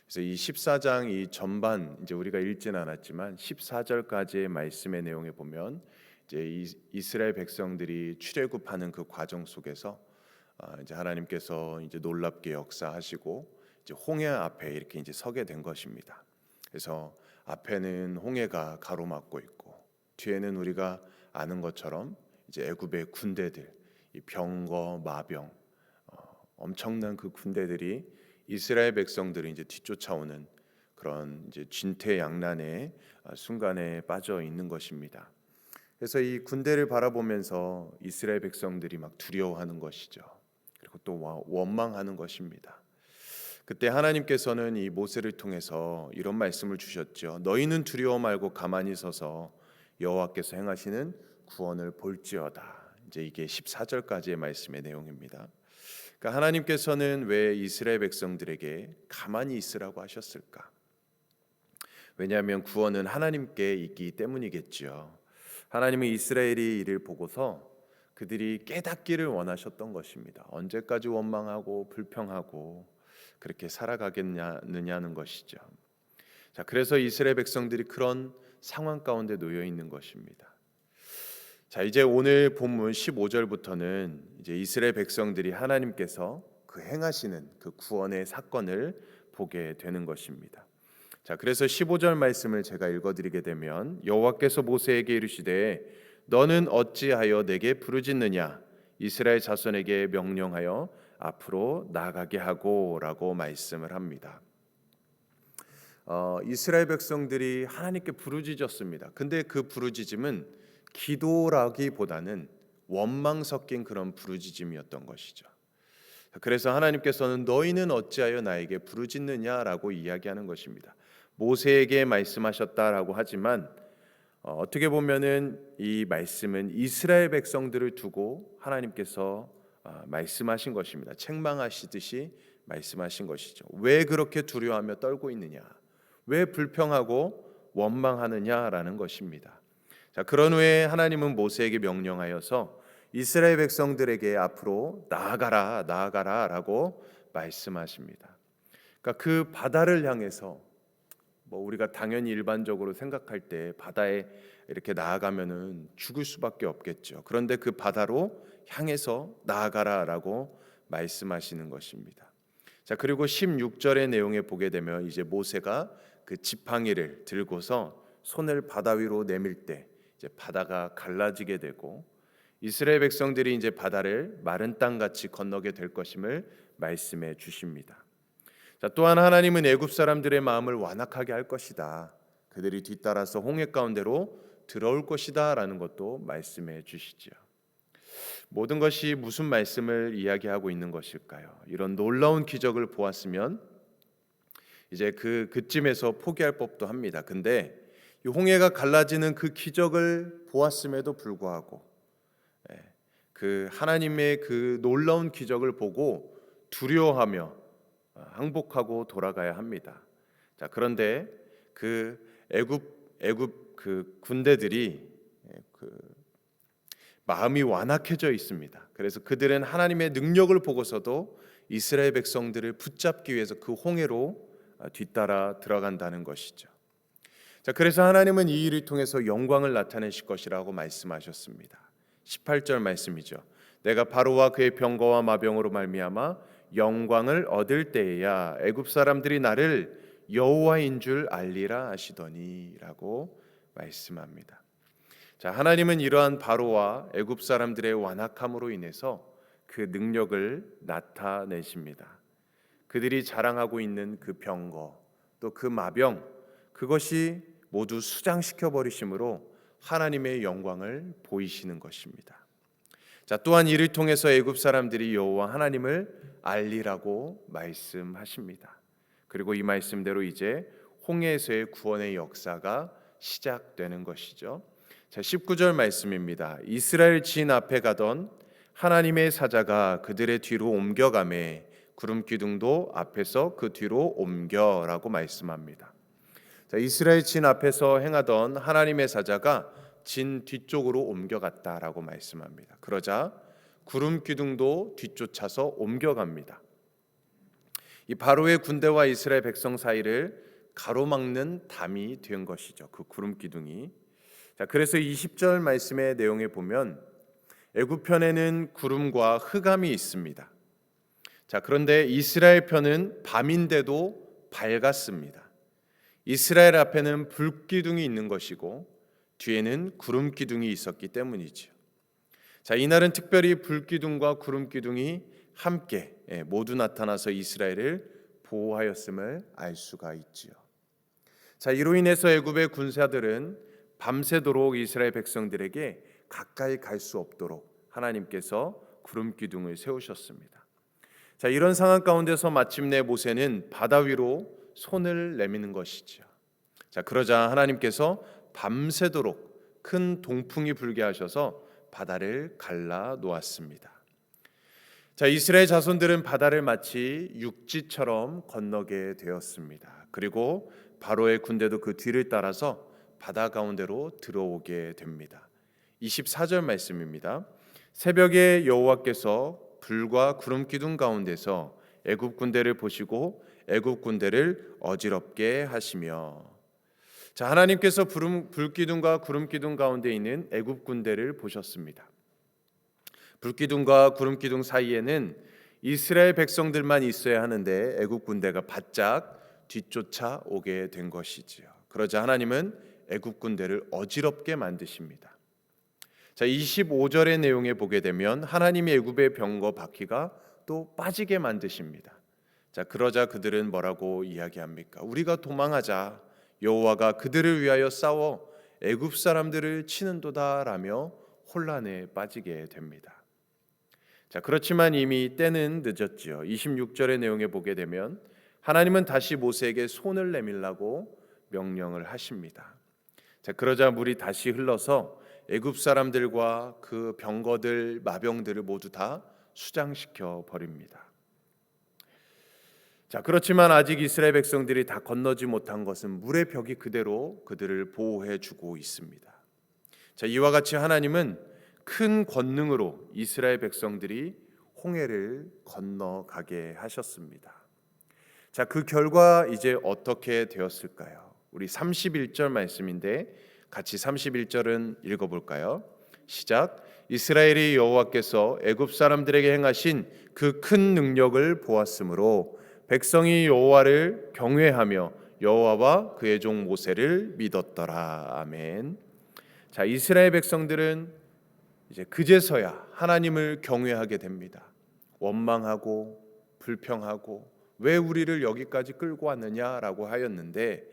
그래서 이 14장 이 전반 이제 우리가 읽지는 않았지만 14절까지의 말씀의 내용에 보면 이제 이스라엘 백성들이 출애굽하는 그 과정 속에서 이제 하나님께서 이제 놀랍게 역사하시고 이제 홍해 앞에 이렇게 이제 서게 된 것입니다. 그래서 앞에는 홍해가 가로막고 있고 뒤에는 우리가 아는 것처럼 이제 애굽의 군대들, 이 병거, 마병, 엄청난 그 군대들이 이스라엘 백성들을 이제 뒤쫓아오는 그런 이제 진퇴양난의 순간에 빠져 있는 것입니다. 그래서 이 군대를 바라보면서 이스라엘 백성들이 막 두려워하는 것이죠. 그리고 또 원망하는 것입니다. 그때 하나님께서는 이 모세를 통해서 이런 말씀을 주셨죠. 너희는 두려워 말고 가만히 서서 여호와께서 행하시는 구원을 볼지어다. 이제 이게 14절까지의 말씀의 내용입니다. 그러니까 하나님께서는 왜 이스라엘 백성들에게 가만히 있으라고 하셨을까? 왜냐하면 구원은 하나님께 있기 때문이겠지요. 하나님은 이스라엘이 이를 보고서 그들이 깨닫기를 원하셨던 것입니다. 언제까지 원망하고 불평하고 그렇게 살아가겠느냐는 것이죠. 자, 그래서 이스라엘 백성들이 그런 상황 가운데 놓여 있는 것입니다. 자, 이제 오늘 본문 15절부터는 이제 이스라엘 백성들이 하나님께서 그 행하시는 그 구원의 사건을 보게 되는 것입니다. 자, 그래서 15절 말씀을 제가 읽어드리게 되면 여호와께서 모세에게 이르시되 너는 어찌하여 내게 부르짖느냐 이스라엘 자손에게 명령하여 앞으로 나가게 하고라고 말씀을 합니다. 이스라엘 백성들이 하나님께 부르짖었습니다. 근데 그 부르짖음은 기도라기보다는 원망 섞인 그런 부르짖음이었던 것이죠. 그래서 하나님께서는 너희는 어찌하여 나에게 부르짖느냐라고 이야기하는 것입니다. 모세에게 말씀하셨다라고 하지만 어떻게 보면은 이 말씀은 이스라엘 백성들을 두고 하나님께서 말씀하신 것입니다. 책망하시듯이 말씀하신 것이죠. 왜 그렇게 두려워하며 떨고 있느냐? 왜 불평하고 원망하느냐라는 것입니다. 자, 그런 후에 하나님은 모세에게 명령하여서 이스라엘 백성들에게 앞으로 나아가라라고 말씀하십니다. 그러니까 그 바다를 향해서 우리가 당연히 일반적으로 생각할 때 바다에 이렇게 나아가면은 죽을 수밖에 없겠죠. 그런데 그 바다로 향해서 나아가라라고 말씀하시는 것입니다. 자, 그리고 16절의 내용에 보게 되면 이제 모세가 그 지팡이를 들고서 손을 바다 위로 내밀 때 이제 바다가 갈라지게 되고 이스라엘 백성들이 이제 바다를 마른 땅 같이 건너게 될 것임을 말씀해 주십니다. 자, 또한 하나님은 애굽 사람들의 마음을 완악하게 할 것이다. 그들이 뒤따라서 홍해 가운데로 들어올 것이다라는 것도 말씀해 주시죠. 모든 것이 무슨 말씀을 이야기하고 있는 것일까요? 이런 놀라운 기적을 보았으면 이제 그쯤에서 포기할 법도 합니다. 근데 이 홍해가 갈라지는 그 기적을 보았음에도 불구하고 그 하나님의 그 놀라운 기적을 보고 두려워하며 항복하고 돌아가야 합니다. 자, 그런데 그 애굽 그 군대들이 그 마음이 완악해져 있습니다. 그래서 그들은 하나님의 능력을 보고서도 이스라엘 백성들을 붙잡기 위해서 그 홍해로 뒤따라 들어간다는 것이죠. 자, 그래서 하나님은 이 일을 통해서 영광을 나타내실 것이라고 말씀하셨습니다. 18절 말씀이죠. 내가 바로와 그의 병거와 마병으로 말미암아 영광을 얻을 때에야 애굽 사람들이 나를 여호와인 줄 알리라 하시더니라고 말씀합니다. 자, 하나님은 이러한 바로와 애굽 사람들의 완악함으로 인해서 그 능력을 나타내십니다. 그들이 자랑하고 있는 그 병거 또 그 마병 그것이 모두 수장시켜 버리심으로 하나님의 영광을 보이시는 것입니다. 자, 또한 이를 통해서 애굽 사람들이 여호와 하나님을 알리라고 말씀하십니다. 그리고 이 말씀대로 이제 홍해에서의 구원의 역사가 시작되는 것이죠. 자, 19절 말씀입니다. 이스라엘 진 앞에 가던 하나님의 사자가 그들의 뒤로 옮겨가매 구름 기둥도 앞에서 그 뒤로 옮겨라고 말씀합니다. 자, 이스라엘 진 앞에서 행하던 하나님의 사자가 진 뒤쪽으로 옮겨갔다라고 말씀합니다. 그러자 구름 기둥도 뒤쫓아서 옮겨갑니다. 이 바로의 군대와 이스라엘 백성 사이를 가로막는 담이 된 것이죠. 그 구름 기둥이. 자, 그래서 20절 말씀의 내용에 보면 애굽 편에는 구름과 흑암이 있습니다. 자, 그런데 이스라엘 편은 밤인데도 밝았습니다. 이스라엘 앞에는 불기둥이 있는 것이고 뒤에는 구름 기둥이 있었기 때문이죠. 자, 이날은 특별히 불기둥과 구름 기둥이 함께 모두 나타나서 이스라엘을 보호하였음을 알 수가 있지요. 자, 이로 인해서 애굽의 군사들은 밤새도록 이스라엘 백성들에게 가까이 갈 수 없도록 하나님께서 구름 기둥을 세우셨습니다. 자, 이런 상황 가운데서 마침내 모세는 바다 위로 손을 내미는 것이죠. 자, 그러자 하나님께서 밤새도록 큰 동풍이 불게 하셔서 바다를 갈라 놓았습니다. 자, 이스라엘 자손들은 바다를 마치 육지처럼 건너게 되었습니다. 그리고 바로의 군대도 그 뒤를 따라서 바다 가운데로 들어오게 됩니다. 24절 말씀입니다. 새벽에 여호와께서 불과 구름 기둥 가운데서 애굽 군대를 보시고 애굽 군대를 어지럽게 하시며. 자, 하나님께서 불기둥과 구름 기둥 가운데 있는 애굽 군대를 보셨습니다. 불기둥과 구름 기둥 사이에는 이스라엘 백성들만 있어야 하는데 애굽 군대가 바짝 뒤쫓아 오게 된 것이지요. 그러자 하나님은 애굽 군대를 어지럽게 만드십니다. 자, 25절의 내용에 보게 되면 하나님이 애굽의 병거 바퀴가 또 빠지게 만드십니다. 자, 그러자 그들은 뭐라고 이야기합니까? 우리가 도망하자. 여호와가 그들을 위하여 싸워 애굽 사람들을 치는도다라며 혼란에 빠지게 됩니다. 자, 그렇지만 이미 때는 늦었지요. 26절의 내용에 보게 되면 하나님은 다시 모세에게 손을 내밀라고 명령을 하십니다. 자, 그러자 물이 다시 흘러서 애굽 사람들과 그 병거들, 마병들을 모두 다 수장시켜 버립니다. 자, 그렇지만 아직 이스라엘 백성들이 다 건너지 못한 것은 물의 벽이 그대로 그들을 보호해 주고 있습니다. 자, 이와 같이 하나님은 큰 권능으로 이스라엘 백성들이 홍해를 건너가게 하셨습니다. 자, 그 결과 이제 어떻게 되었을까요? 우리 31절 말씀인데 같이 31절은 읽어볼까요? 시작. 이스라엘이 여호와께서 애굽 사람들에게 행하신 그 큰 능력을 보았으므로 백성이 여호와를 경외하며 여호와와 그의 종 모세를 믿었더라. 아멘. 자, 이스라엘 백성들은 이제 그제서야 하나님을 경외하게 됩니다. 원망하고 불평하고 왜 우리를 여기까지 끌고 왔느냐라고 하였는데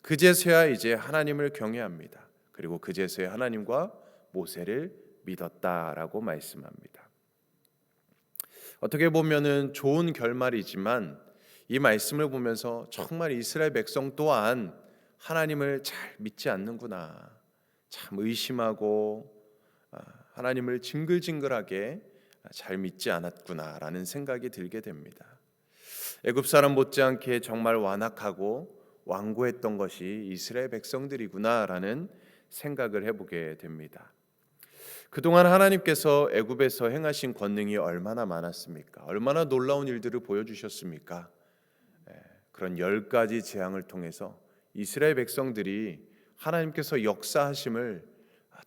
그제서야 이제 하나님을 경외합니다. 그리고 그제서야 하나님과 모세를 믿었다라고 말씀합니다. 어떻게 보면은 좋은 결말이지만 이 말씀을 보면서 정말 이스라엘 백성 또한 하나님을 잘 믿지 않는구나, 참 의심하고 하나님을 징글징글하게 잘 믿지 않았구나라는 생각이 들게 됩니다. 애굽 사람 못지않게 정말 완악하고 완고했던 것이 이스라엘 백성들이구나라는 생각을 해보게 됩니다. 그동안 하나님께서 애굽에서 행하신 권능이 얼마나 많았습니까? 얼마나 놀라운 일들을 보여주셨습니까? 그런 10가지 재앙을 통해서 이스라엘 백성들이 하나님께서 역사하심을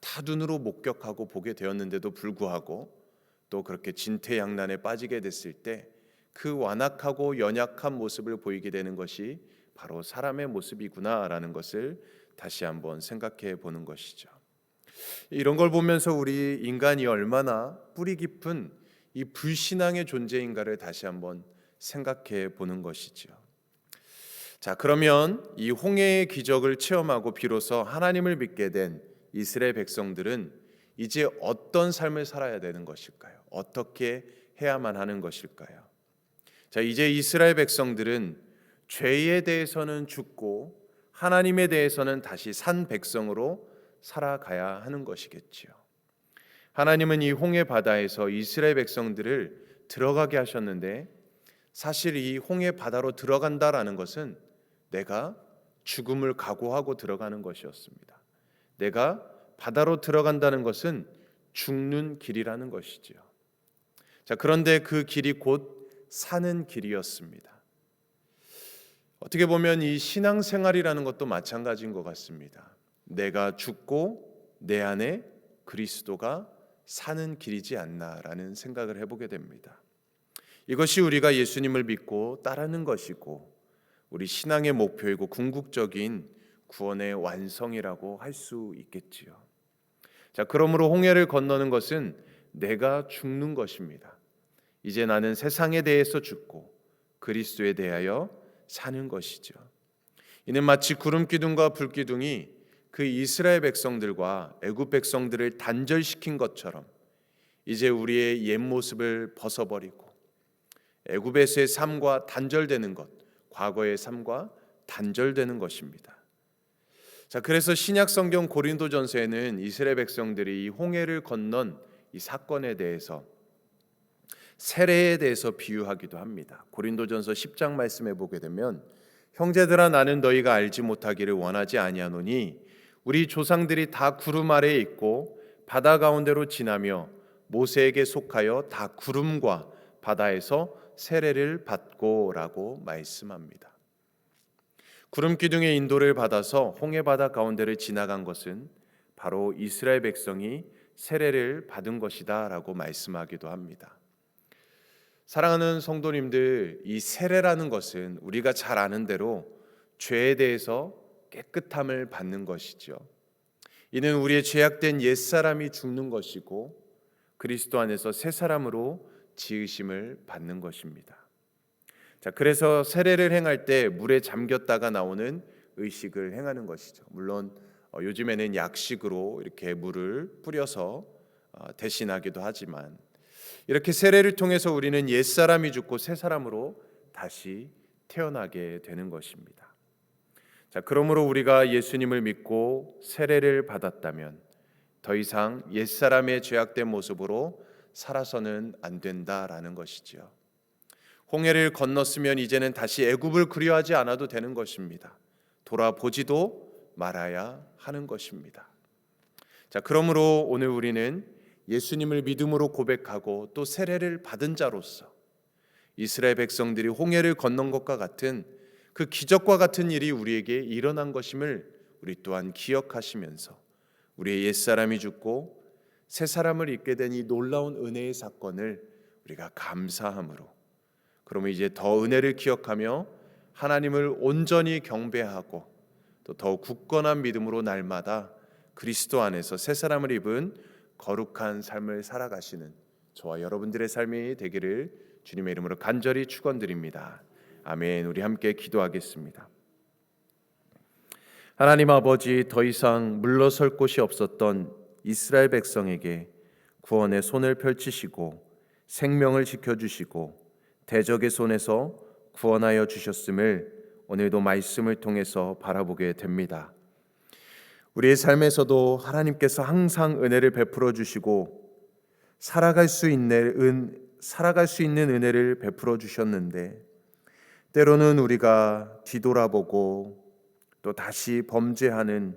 다 눈으로 목격하고 보게 되었는데도 불구하고 또 그렇게 진퇴양난에 빠지게 됐을 때 그 완악하고 연약한 모습을 보이게 되는 것이 바로 사람의 모습이구나라는 것을 다시 한번 생각해 보는 것이죠. 이런 걸 보면서 우리 인간이 얼마나 뿌리 깊은 이 불신앙의 존재인가를 다시 한번 생각해 보는 것이죠. 자, 그러면 이 홍해의 기적을 체험하고 비로소 하나님을 믿게 된 이스라엘 백성들은 이제 어떤 삶을 살아야 되는 것일까요? 어떻게 해야만 하는 것일까요? 자, 이제 이스라엘 백성들은 죄에 대해서는 죽고 하나님에 대해서는 다시 산 백성으로 살아가야 하는 것이겠지요. 하나님은 이 홍해 바다에서 이스라엘 백성들을 들어가게 하셨는데 사실 이 홍해 바다로 들어간다라는 것은 내가 죽음을 각오하고 들어가는 것이었습니다. 내가 바다로 들어간다는 것은 죽는 길이라는 것이지요. 자, 그런데 그 길이 곧 사는 길이었습니다. 어떻게 보면 이 신앙생활이라는 것도 마찬가지인 것 같습니다. 내가 죽고 내 안에 그리스도가 사는 길이지 않나라는 생각을 해보게 됩니다. 이것이 우리가 예수님을 믿고 따르는 것이고 우리 신앙의 목표이고 궁극적인 구원의 완성이라고 할 수 있겠지요. 자, 그러므로 홍해를 건너는 것은 내가 죽는 것입니다. 이제 나는 세상에 대해서 죽고 그리스도에 대하여 사는 것이죠. 이는 마치 구름 기둥과 불 기둥이 그 이스라엘 백성들과 애굽 백성들을 단절시킨 것처럼 이제 우리의 옛 모습을 벗어버리고 애굽에서의 삶과 단절되는 것, 과거의 삶과 단절되는 것입니다. 자, 그래서 신약 성경 고린도전서에는 이스라엘 백성들이 이 홍해를 건넌 이 사건에 대해서 세례에 대해서 비유하기도 합니다. 고린도전서 10장 말씀해 보게 되면 형제들아 나는 너희가 알지 못하기를 원하지 아니하노니 우리 조상들이 다 구름 아래에 있고 바다 가운데로 지나며 모세에게 속하여 다 구름과 바다에서 세례를 받고라고 말씀합니다. 구름 기둥의 인도를 받아서 홍해 바다 가운데를 지나간 것은 바로 이스라엘 백성이 세례를 받은 것이다라고 말씀하기도 합니다. 사랑하는 성도님들, 이 세례라는 것은 우리가 잘 아는 대로 죄에 대해서 깨끗함을 받는 것이죠. 이는 우리의 죄악된 옛사람이 죽는 것이고 그리스도 안에서 새 사람으로 지으심을 받는 것입니다. 자, 그래서 세례를 행할 때 물에 잠겼다가 나오는 의식을 행하는 것이죠. 물론 요즘에는 약식으로 이렇게 물을 뿌려서 대신하기도 하지만 이렇게 세례를 통해서 우리는 옛사람이 죽고 새 사람으로 다시 태어나게 되는 것입니다. 자, 그러므로 우리가 예수님을 믿고 세례를 받았다면 더 이상 옛사람의 죄악된 모습으로 살아서는 안 된다라는 것이지요. 홍해를 건넜으면 이제는 다시 애굽을 그리워하지 않아도 되는 것입니다. 돌아보지도 말아야 하는 것입니다. 자, 그러므로 오늘 우리는 예수님을 믿음으로 고백하고 또 세례를 받은 자로서 이스라엘 백성들이 홍해를 건넌 것과 같은 그 기적과 같은 일이 우리에게 일어난 것임을 우리 또한 기억하시면서 우리의 옛사람이 죽고 새 사람을 입게 된 이 놀라운 은혜의 사건을 우리가 감사함으로, 그러면 이제 더 은혜를 기억하며 하나님을 온전히 경배하고 또 더욱 굳건한 믿음으로 날마다 그리스도 안에서 새 사람을 입은 거룩한 삶을 살아가시는 저와 여러분들의 삶이 되기를 주님의 이름으로 간절히 축원드립니다. 아멘. 우리 함께 기도하겠습니다. 하나님 아버지, 더 이상 물러설 곳이 없었던 이스라엘 백성에게 구원의 손을 펼치시고 생명을 지켜주시고 대적의 손에서 구원하여 주셨음을 오늘도 말씀을 통해서 바라보게 됩니다. 우리의 삶에서도 하나님께서 항상 은혜를 베풀어 주시고 살아갈 수 있는 은혜를 베풀어 주셨는데 때로는 우리가 뒤돌아보고 또 다시 범죄하는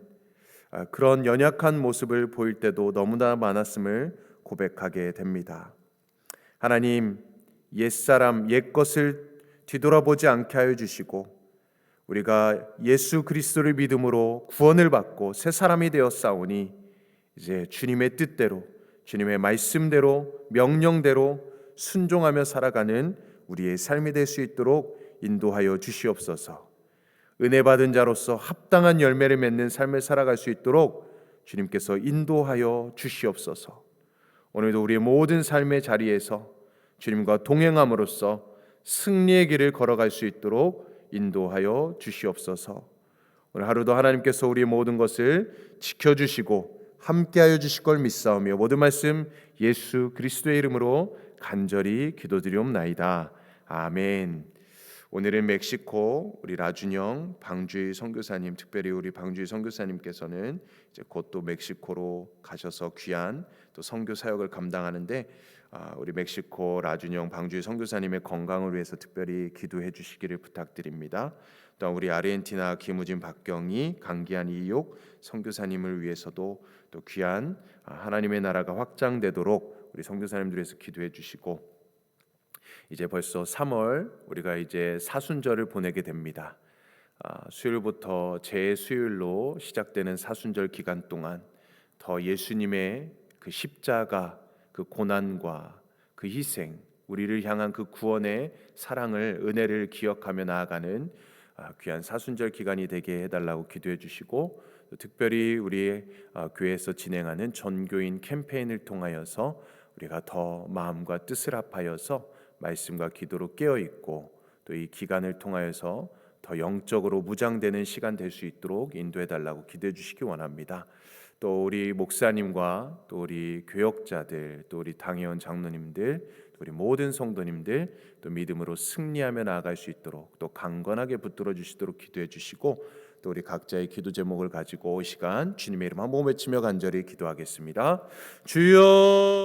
그런 연약한 모습을 보일 때도 너무나 많았음을 고백하게 됩니다. 하나님, 옛사람, 옛것을 뒤돌아보지 않게 하여 주시고 우리가 예수 그리스도를 믿음으로 구원을 받고 새 사람이 되었사오니 이제 주님의 뜻대로, 주님의 말씀대로, 명령대로 순종하며 살아가는 우리의 삶이 될 수 있도록 인도하여 주시옵소서. 은혜 받은 자로서 합당한 열매를 맺는 삶을 살아갈 수 있도록 주님께서 인도하여 주시옵소서. 오늘도 우리의 모든 삶의 자리에서 주님과 동행함으로써 승리의 길을 걸어갈 수 있도록 인도하여 주시옵소서. 오늘 하루도 하나님께서 우리의 모든 것을 지켜주시고 함께하여 주실 걸 믿사오며 모든 말씀 예수 그리스도의 이름으로 간절히 기도드리옵나이다. 아멘. 오늘은 멕시코 우리 라준영 방주희 선교사님, 특별히 우리 방주희 선교사님께서는 이제 곧 또 멕시코로 가셔서 귀한 또 선교 사역을 감당하는데 우리 멕시코 라준영 방주희 선교사님의 건강을 위해서 특별히 기도해 주시기를 부탁드립니다. 또한 우리 아르헨티나 김우진 박경희 강기한 이육 선교사님을 위해서도 또 귀한 하나님의 나라가 확장되도록 우리 선교사님들 위해서 기도해 주시고 이제 벌써 3월 우리가 이제 사순절을 보내게 됩니다. 수요일부터 제 수요일로 시작되는 사순절 기간 동안 더 예수님의 그 십자가, 그 고난과 그 희생, 우리를 향한 그 구원의 사랑을, 은혜를 기억하며 나아가는 귀한 사순절 기간이 되게 해달라고 기도해 주시고, 또 특별히 우리 교회에서 진행하는 전교인 캠페인을 통하여서 우리가 더 마음과 뜻을 합하여서 말씀과 기도로 깨어 있고, 또 이 기간을 통하여서 더 영적으로 무장되는 시간 될 수 있도록 인도해 달라고 기도해 주시기 원합니다. 또 우리 목사님과 또 우리 교역자들, 또 우리 당회원 장로님들, 또 우리 모든 성도님들 또 믿음으로 승리하며 나아갈 수 있도록 또 강건하게 붙들어 주시도록 기도해 주시고, 또 우리 각자의 기도 제목을 가지고 이 시간 주님의 이름 한번 외치며 간절히 기도하겠습니다. 주여